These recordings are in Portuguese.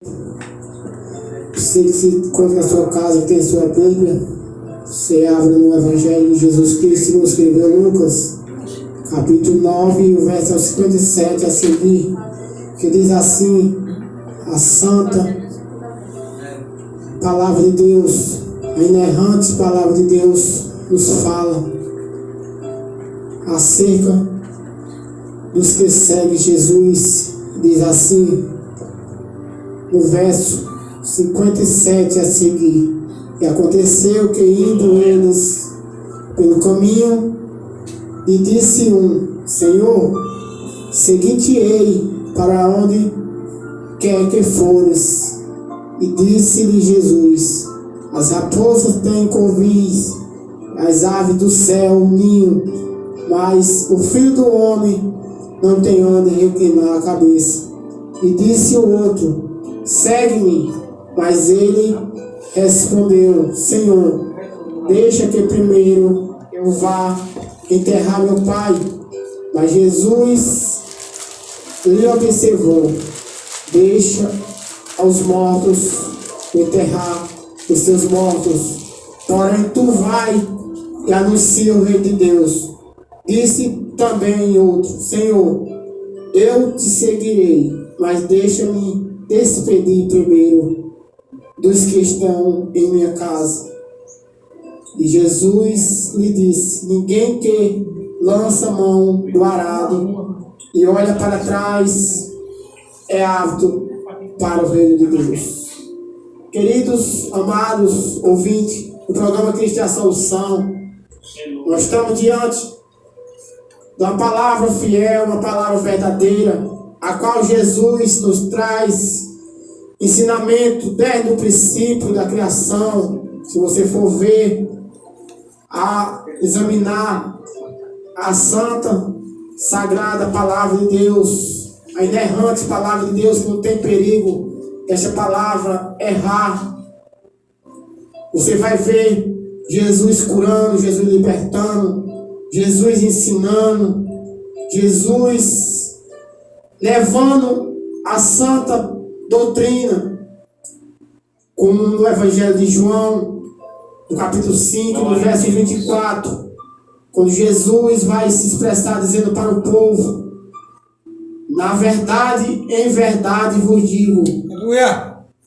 Você que se encontra na sua casa, tem sua Bíblia, você abre no Evangelho de Jesus Cristo, segundo escreveu Lucas, capítulo 9, o verso 57 a seguir, que diz assim: a santa palavra de Deus, a inerrante palavra de Deus nos fala acerca dos que seguem Jesus. Diz assim, no verso 57 a seguir: e aconteceu que, indo eles pelo caminho, lhe disse um: Senhor, seguir-te-ei para onde quer que fores. E disse-lhe Jesus: as raposas têm covis, as aves do céu um ninho, mas o Filho do Homem não tem onde reclinar a cabeça. E disse o outro: segue-me. Mas ele respondeu: Senhor, deixa que primeiro eu vá enterrar meu pai. Mas Jesus lhe observou: deixa aos mortos enterrar os seus mortos, porém tu vai e anuncia o Rei de Deus. Disse também outro: Senhor, eu te seguirei, mas deixa-me despedir primeiro dos que estão em minha casa. E Jesus lhe disse: ninguém que lança a mão do arado e olha para trás é apto para o reino de Deus. Queridos, amados ouvintes do programa Cristo é a Solução, nós estamos diante de uma palavra fiel, uma palavra verdadeira, a qual Jesus nos traz ensinamento desde o princípio da criação. Se você for ver, examinar a santa, sagrada palavra de Deus, a inerrante palavra de Deus, que não tem perigo esta palavra errar, você vai ver Jesus curando, Jesus libertando, Jesus ensinando, Jesus levando a santa doutrina, como no Evangelho de João, no capítulo 5, no verso 24, quando Jesus vai se expressar dizendo para o povo: na verdade, em verdade vos digo,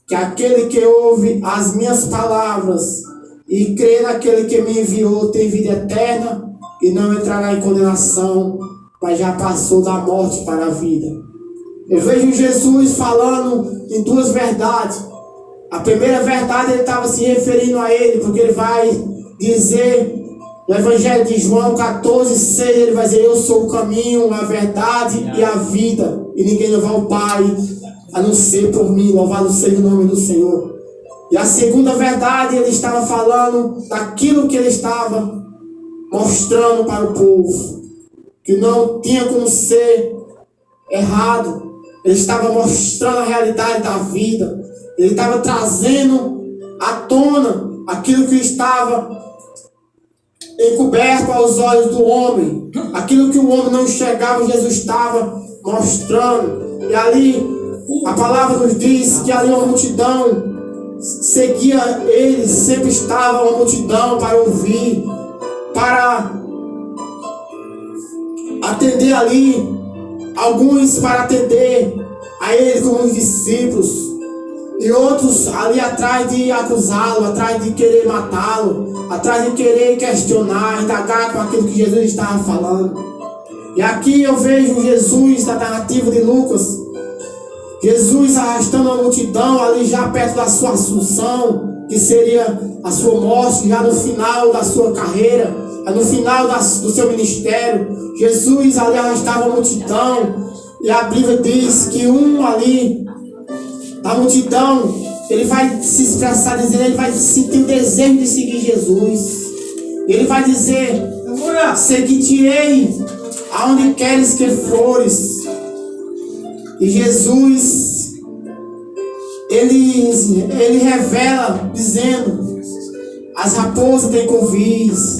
que aquele que ouve as minhas palavras e crê naquele que me enviou tem vida eterna e não entrará em condenação, mas já passou da morte para a vida. Eu vejo Jesus falando em duas verdades. A primeira verdade, ele estava se referindo a ele, porque ele vai dizer no Evangelho de João 14:6, ele vai dizer: eu sou o caminho, a verdade e a vida, e ninguém leva ao Pai a não ser por mim. Louvado seja o nome do Senhor. E a segunda verdade, ele estava falando daquilo que ele estava mostrando para o povo, que não tinha como ser errado. Ele estava mostrando a realidade da vida. Ele estava trazendo à tona aquilo que estava encoberto aos olhos do homem. Aquilo que o homem não enxergava, Jesus estava mostrando. E ali, a palavra nos diz que ali uma multidão seguia ele, sempre estava uma multidão para ouvir, para atender ali, alguns para atender a ele como os discípulos, e outros ali atrás de acusá-lo, atrás de querer matá-lo, atrás de querer questionar, indagar com aquilo que Jesus estava falando. E aqui eu vejo Jesus, da narrativa de Lucas, Jesus arrastando a multidão ali já perto da sua assunção, que seria a sua morte, já no final da sua carreira, no final do seu ministério. Jesus ali arrastava a multidão, e a Bíblia diz que um ali da multidão, ele vai se expressar dizendo, ele vai sentir o desejo de seguir Jesus. Ele vai dizer: seguir-te-ei aonde queres que fores. E Jesus, ele revela dizendo: as raposas têm covis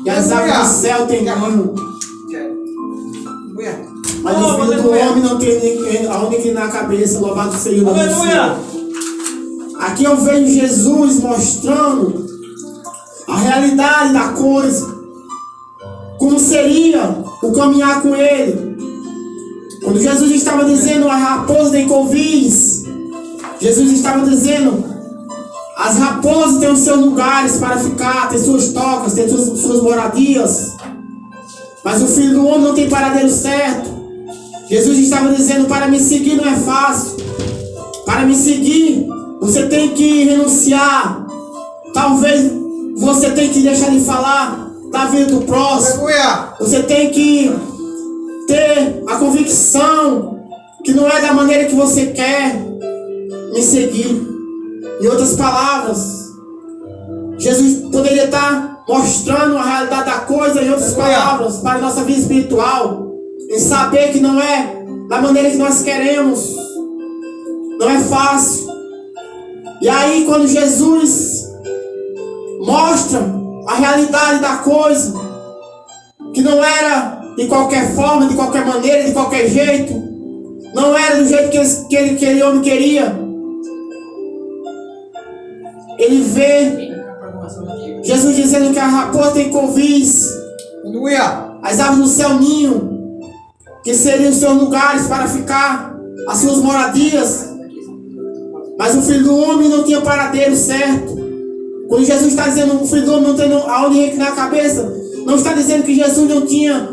e as aves do céu têm ninho, mas o Filho do Homem não tem aonde inclinar a cabeça. Louvado seja o nome do Senhor. Aqui eu vejo Jesus mostrando a realidade da coisa, como seria o caminhar com Ele. Quando Jesus estava dizendo a raposa tem covis, Jesus estava dizendo as raposas têm os seus lugares para ficar, têm suas tocas, têm suas moradias, mas o Filho do Homem não tem paradeiro certo. Jesus estava dizendo, para me seguir não é fácil. Para me seguir, você tem que renunciar. Talvez você tenha que deixar de falar da vida do próximo. Você tem que ter a convicção que não é da maneira que você quer me seguir. Em outras palavras, Jesus poderia estar mostrando a realidade da coisa em outras palavras para a nossa vida espiritual. Em saber que não é da maneira que nós queremos. Não é fácil. E aí quando Jesus mostra a realidade da coisa, que não era de qualquer forma, de qualquer maneira, de qualquer jeito, não era do jeito que aquele homem queria. Ele vê Jesus dizendo que a raposa tem covis, as aves do céu ninho, que seriam os seus lugares para ficar, as suas moradias. Mas o Filho do Homem não tinha paradeiro certo. Quando Jesus está dizendo que o Filho do Homem não tem aonde reclinar a cabeça, não está dizendo que Jesus não tinha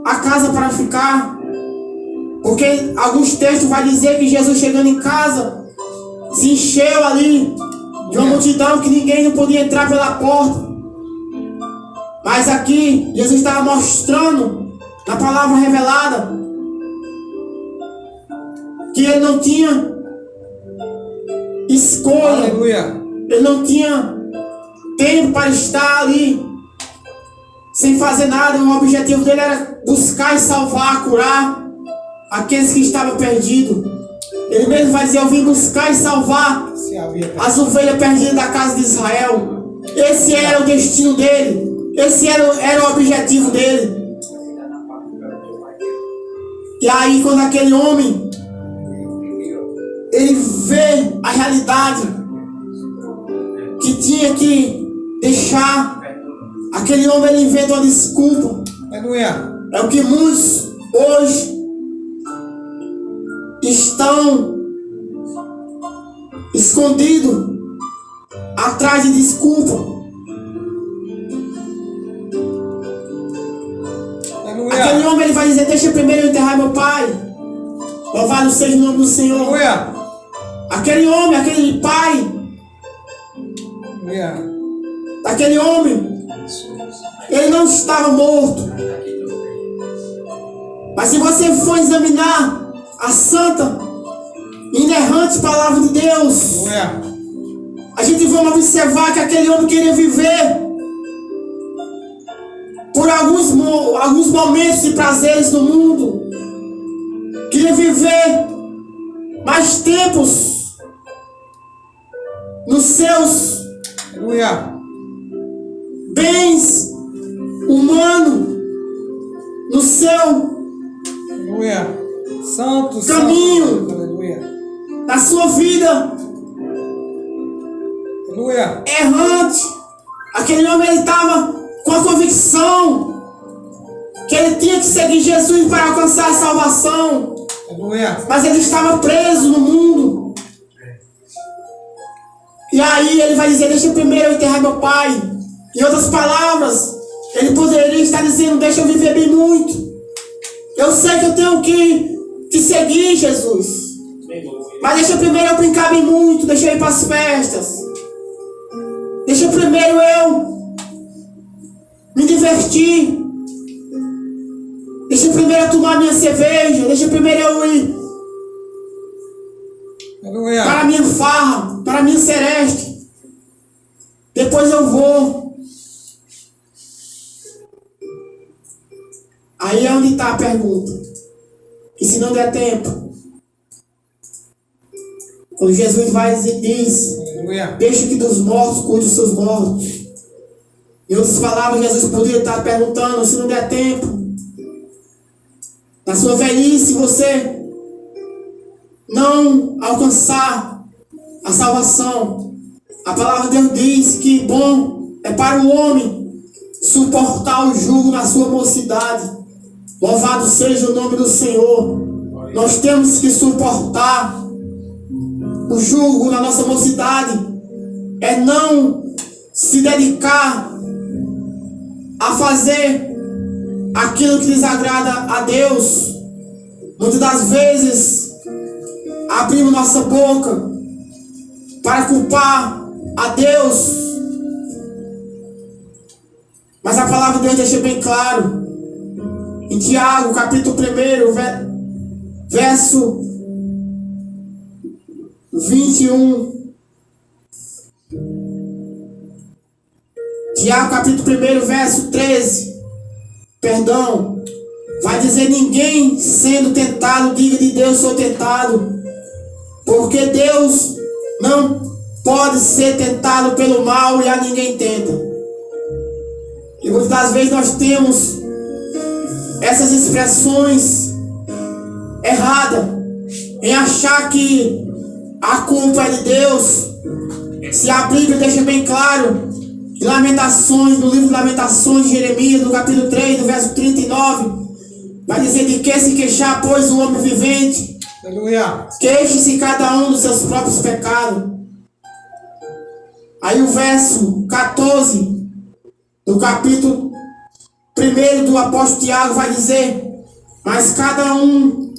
a casa para ficar. Porque alguns textos vai dizer que Jesus chegando em casa se encheu ali de uma multidão que ninguém não podia entrar pela porta. Mas aqui Jesus estava mostrando na palavra revelada que ele não tinha escolha. Aleluia. Ele não tinha tempo para estar ali sem fazer nada. O objetivo dele era buscar e salvar, curar aqueles que estavam perdidos. Ele mesmo vai dizer, eu vim buscar e salvar as ovelhas perdidas da casa de Israel. Esse era o destino dele. Esse era o objetivo dele. E aí quando aquele homem ele vê a realidade que tinha que deixar, aquele homem ele inventa uma desculpa. É o que muitos hoje estão escondidos atrás de desculpa. Aquele homem ele vai dizer, deixa primeiro eu enterrar meu pai. Louvado seja o nome do Senhor. Aquele homem, aquele pai, aquele homem, ele não estava morto. Mas se você for examinar a santa, inerrante palavra de Deus, a gente vai observar que aquele homem queria viver por alguns momentos de prazeres no mundo. Queria viver mais tempos nos seus bens humanos, no seu caminho, na sua vida errante. Aquele homem ele estava com a convicção que ele tinha que seguir Jesus para alcançar a salvação. Mas ele estava preso no mundo. E aí ele vai dizer, deixa primeiro eu enterrar meu pai. Em outras palavras, ele poderia estar dizendo, deixa eu viver bem muito. Eu sei que eu tenho que seguir Jesus. Mas deixa primeiro eu brincar bem muito, deixa eu ir para as festas. Deixa primeiro eu me divertir. Deixa primeiro eu tomar minha cerveja. Deixa primeiro eu ir para a minha farra, para a minha sereste. Depois eu vou. Aí é onde está a pergunta. E se não der tempo, quando Jesus vai e diz, deixa que dos mortos cuide os seus mortos. Em outras palavras, Jesus poderia estar perguntando, se não der tempo, na sua velhice, você não alcançar a salvação. A palavra de Deus diz que bom é para o homem suportar o jugo na sua mocidade. Louvado seja o nome do Senhor. Nós temos que suportar o jugo na nossa mocidade. É não se dedicar a fazer aquilo que desagrada a Deus. Muitas das vezes abrimos nossa boca para culpar a Deus, mas a palavra de Deus deixa bem claro em Tiago, capítulo 1, verso 21. Tiago, capítulo 1, verso 13. Perdão. Vai dizer: ninguém sendo tentado, diga de Deus sou tentado. Porque Deus não pode ser tentado pelo mal e a ninguém tenta. E muitas das vezes nós temos essas expressões erradas em achar que a culpa é de Deus. Se a Bíblia deixa bem claro em Lamentações, no livro de Lamentações de Jeremias, no capítulo 3, no verso 39, vai dizer: de que se queixar, pois, o homem vivente? Aleluia. Queixe-se cada um dos seus próprios pecados. Aí o verso 14 do capítulo 1 do apóstolo Tiago vai dizer: mas cada um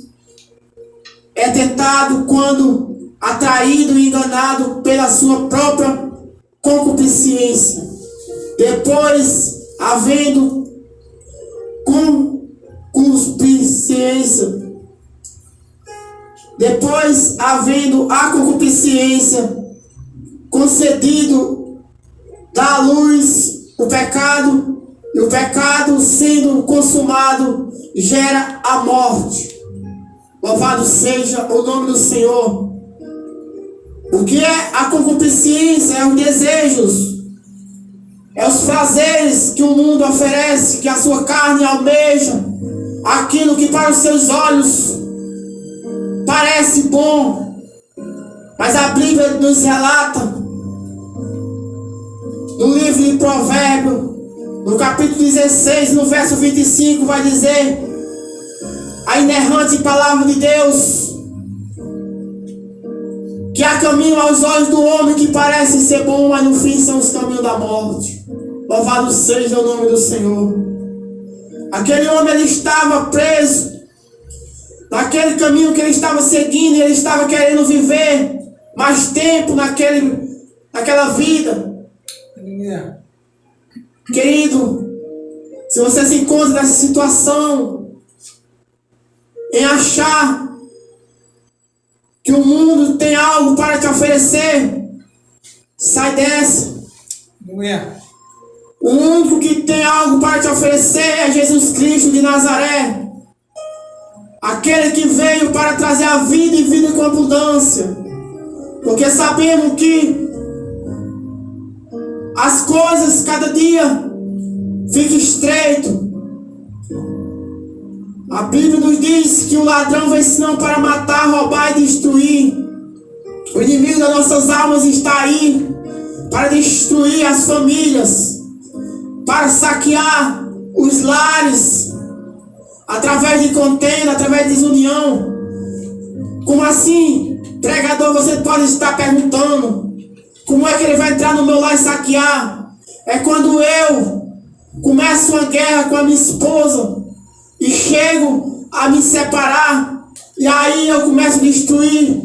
é tentado quando atraído e enganado pela sua própria concupiscência. Depois, havendo concupiscência, depois, havendo a concupiscência concedido, dá à luz o pecado, e o pecado, sendo consumado, gera a morte. Louvado seja o nome do Senhor. O que é a concupiscência? É os desejos, é os prazeres que o mundo oferece, que a sua carne almeja, aquilo que para os seus olhos parece bom. Mas a Bíblia nos relata, no livro de Provérbios, no capítulo 16, no verso 25, vai dizer a inerrante palavra de Deus, que há caminho aos olhos do homem que parece ser bom, mas no fim são os caminhos da morte. Louvado seja o nome do Senhor. Aquele homem, ele estava preso naquele caminho que ele estava seguindo, e ele estava querendo viver mais tempo naquela vida. Querido, se você se encontra nessa situação, em achar que o mundo tem algo para te oferecer, sai dessa. O único que tem algo para te oferecer é Jesus Cristo de Nazaré, aquele que veio para trazer a vida e vida com abundância. Porque sabemos que as coisas cada dia ficam estreitas. A Bíblia nos diz que o ladrão vem senão para matar, roubar e destruir. O inimigo das nossas almas está aí para destruir as famílias, para saquear os lares, através de contenda, através de desunião. Como assim, pregador, você pode estar perguntando: como é que ele vai entrar no meu lar e saquear? É quando eu começo uma guerra com a minha esposa e chego a me separar, e aí eu começo a destruir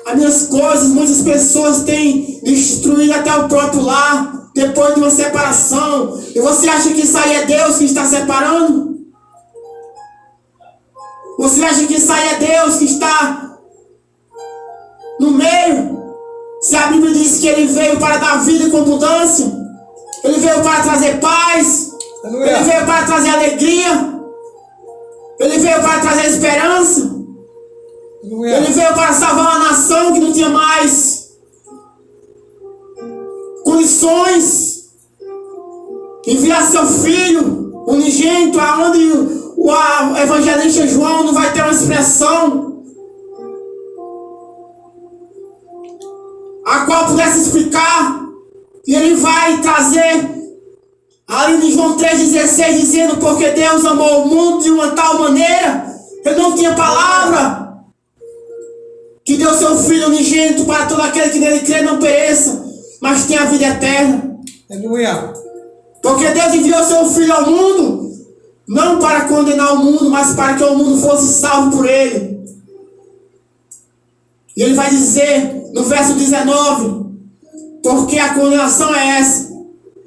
as minhas coisas. Muitas pessoas têm destruído até o próprio lar depois de uma separação. E você acha que isso aí é Deus que está separando? Você acha que isso aí é Deus que está no meio? Se a Bíblia diz que ele veio para dar vida com abundância, ele veio para trazer paz, ele veio para trazer alegria, ele veio para trazer esperança, ele veio para salvar uma nação que não tinha mais condições, enviar seu filho unigênito, aonde o evangelista João não vai ter uma expressão. qual eu pudesse explicar. E ele vai trazer ali em João 3,16, dizendo: porque Deus amou o mundo de uma tal maneira, eu não tinha palavra, que deu seu Filho unigênito para todo aquele que nele crê não pereça, mas tenha a vida eterna. Aleluia. Porque Deus enviou seu Filho ao mundo, não para condenar o mundo, mas para que o mundo fosse salvo por ele. E ele vai dizer no verso 19: porque a condenação é essa,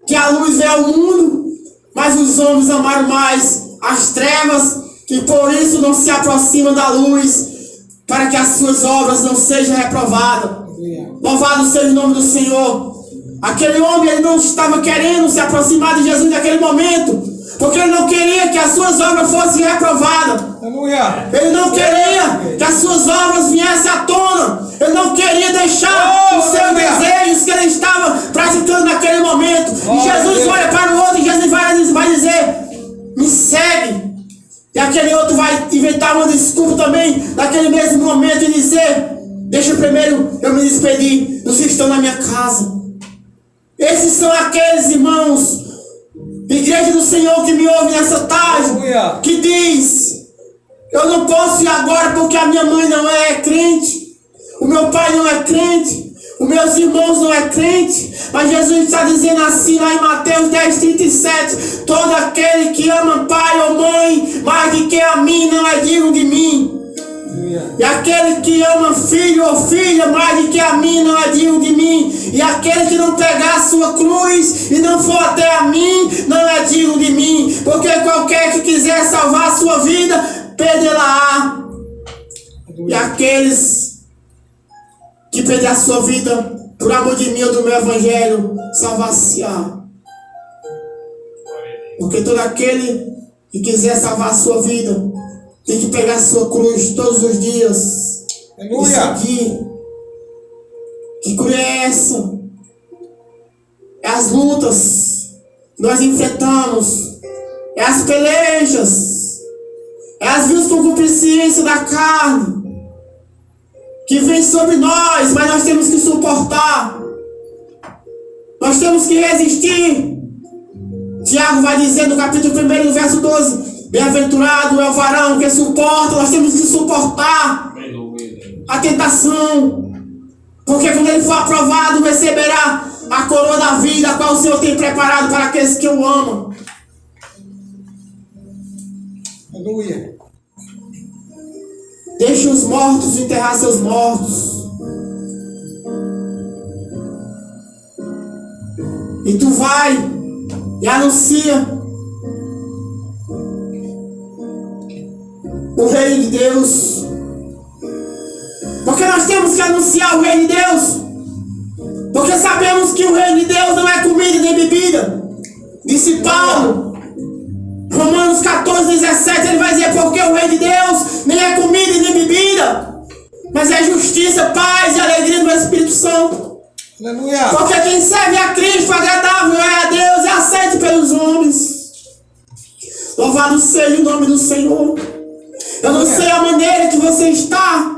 que a luz veio ao mundo, mas os homens amaram mais as trevas, e por isso não se aproximam da luz, para que as suas obras não sejam reprovadas. Louvado seja o nome do Senhor. Aquele homem, ele não estava querendo se aproximar de Jesus naquele momento, porque ele não queria que as suas obras fossem reprovadas. Aleluia. Ele não queria que as suas obras viessem à tona. Ele não queria deixar os seus desejos que ele estava praticando naquele momento. E Jesus olha para o outro e Jesus vai dizer: me segue. E aquele outro vai inventar uma desculpa também naquele mesmo momento e dizer: deixa primeiro eu me despedir dos que estão na minha casa. Esses são aqueles irmãos, igreja do Senhor, que me ouve nessa tarde, que diz: eu não posso ir agora porque a minha mãe não é crente, o meu pai não é crente, os meus irmãos não é crente. Mas Jesus está dizendo assim lá em Mateus 10:37: todo aquele que ama pai ou mãe mais do que a mim não é digno de mim. E aquele que ama filho ou filha mais do que a mim não é digno de mim. E aquele que não pegar a sua cruz e não for até a mim não é digno de mim. Porque qualquer que quiser salvar a sua vida, perderá. E aqueles que perder a sua vida por amor de mim ou do meu evangelho, salvar-se-á. Porque todo aquele que quiser salvar a sua vida tem que pegar a sua cruz todos os dias. Aleluia. E seguir. Que cruz é essa? É as lutas que nós enfrentamos. É as pelejas. É as vidas com concupiscência da carne que vem sobre nós, mas nós temos que suportar. Nós temos que resistir. Tiago vai dizer no capítulo 1, no verso 12: bem-aventurado é o varão que suporta. Nós temos que suportar a tentação, porque quando ele for aprovado, receberá a coroa da vida, a qual o Senhor tem preparado para aqueles que o amam. Aleluia. Deixe os mortos enterrar seus mortos. E tu vai e anuncia o reino de Deus. Porque nós temos que anunciar o reino de Deus. Porque sabemos que o reino de Deus não é comida nem bebida. Disse Paulo. Romanos 14:17, ele vai dizer: porque o reino de Deus nem é comida nem bebida, mas é justiça, paz e alegria do Espírito Santo. Aleluia. Porque quem serve a Cristo agradável é a Deus e aceito pelos homens. Louvado seja o nome do Senhor. Eu não sei a maneira que você está.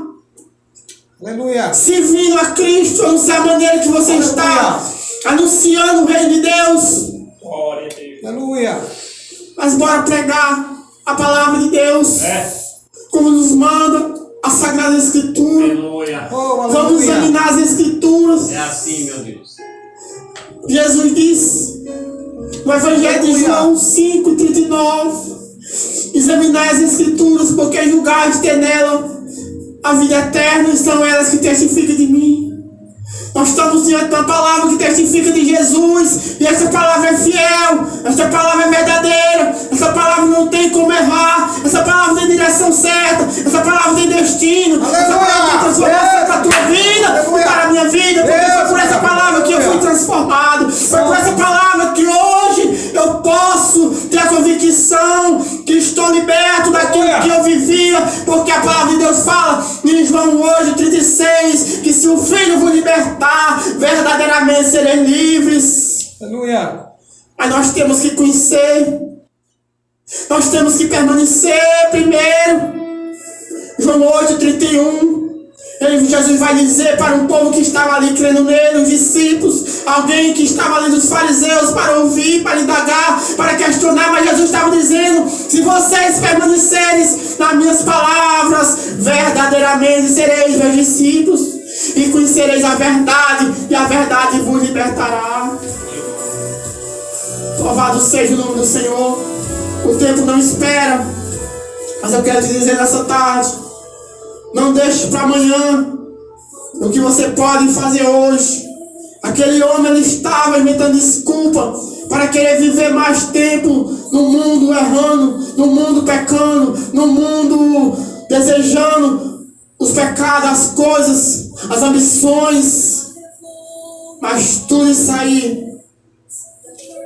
Aleluia. Servindo a Cristo, eu não sei a maneira que você está anunciando o reino de Deus. Glória a Deus. Aleluia. Mas bora pregar a palavra de Deus, como nos manda a Sagrada Escritura. Aleluia. Vamos examinar as Escrituras. É assim, meu Deus. Jesus disse no Evangelho de João 5:39: examinai as Escrituras, porque julgai de ter nela a vida eterna, e são elas que testificam de mim. Nós estamos diante de uma palavra que testifica de Jesus, e essa palavra é fiel, essa palavra é verdadeira, essa palavra não tem como errar, essa palavra tem direção certa, essa palavra tem destino, essa palavra tem transformação para a tua vida e para a minha vida, porque foi por essa palavra que eu fui transformado, foi por essa palavra que hoje eu posso ter a convicção que estou liberto daquilo que eu vivia, porque a palavra de Deus fala em João 8:36 que se o Filho vos libertar, verdadeiramente serem livres. Aleluia. Mas nós temos que conhecer, nós temos que permanecer primeiro. João 8:31 Jesus vai dizer para um povo que estava ali crendo nele, os discípulos, alguém que estava ali dos fariseus para ouvir, para indagar, para questionar, mas Jesus estava dizendo: se vocês permanecerem nas minhas palavras, verdadeiramente sereis meus discípulos e conhecereis a verdade, e a verdade vos libertará. Louvado seja o nome do Senhor. O tempo não espera, mas eu quero te dizer nessa tarde: não deixe para amanhã o que você pode fazer hoje. Aquele homem, ele estava inventando desculpa para querer viver mais tempo no mundo errando, no mundo pecando, no mundo desejando os pecados, as coisas, as ambições. Mas tudo isso aí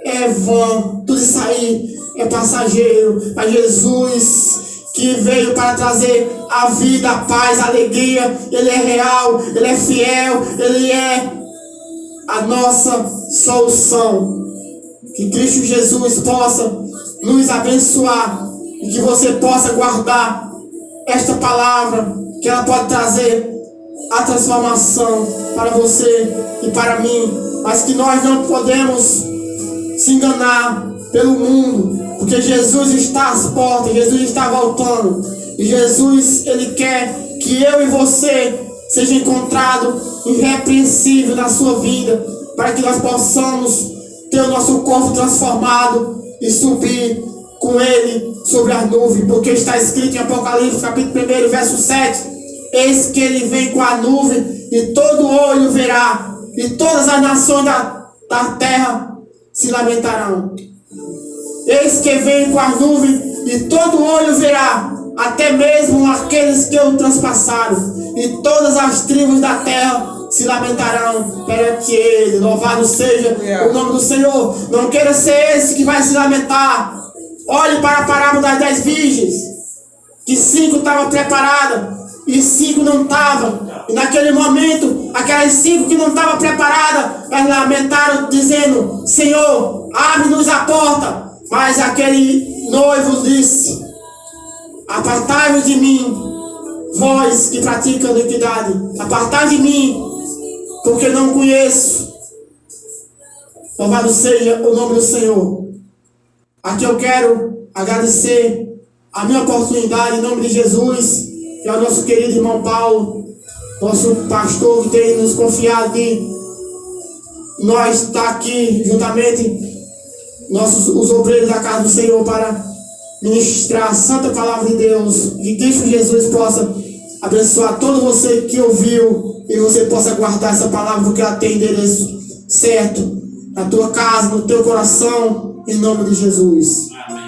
é vão, tudo isso aí é passageiro. Mas Jesus, que veio para trazer a vida, a paz, a alegria, Ele é real, Ele é fiel, Ele é a nossa solução. Que Cristo Jesus possa nos abençoar e que você possa guardar esta palavra, que ela pode trazer a transformação para você e para mim, mas que nós não podemos se enganar pelo mundo, porque Jesus está às portas, Jesus está voltando, e Jesus, Ele quer que eu e você seja encontrado irrepreensível na sua vida, para que nós possamos ter o nosso corpo transformado e subir com Ele sobre as nuvens, porque está escrito em Apocalipse capítulo 1, verso 7: eis que Ele vem com a nuvem, e todo olho verá, e todas as nações da terra se lamentarão. Eis que vem com as nuvens, e todo olho verá, até mesmo aqueles que o transpassaram, e todas as tribos da terra se lamentarão perante Ele. Louvado seja o nome do Senhor. Não queira ser esse que vai se lamentar. Olhe para a parábola das 10 virgens, que 5 estavam preparadas e 5 não estavam. E naquele momento, aquelas 5 que não estavam preparadas, elas lamentaram dizendo: Senhor, abre-nos a porta. Mas aquele noivo disse: apartai-vos de mim, vós que praticam iniquidade. Apartai de mim, porque não conheço. Louvado seja o nome do Senhor. Aqui eu quero agradecer a minha oportunidade em nome de Jesus e ao nosso querido irmão Paulo, nosso pastor, que tem nos confiado de nós estar aqui juntamente, os obreiros da casa do Senhor, para ministrar a santa palavra de Deus. Que Cristo Jesus possa abençoar todo você que ouviu, e você possa guardar essa palavra, porque ela tem endereço certo na tua casa, no teu coração, em nome de Jesus. Amém.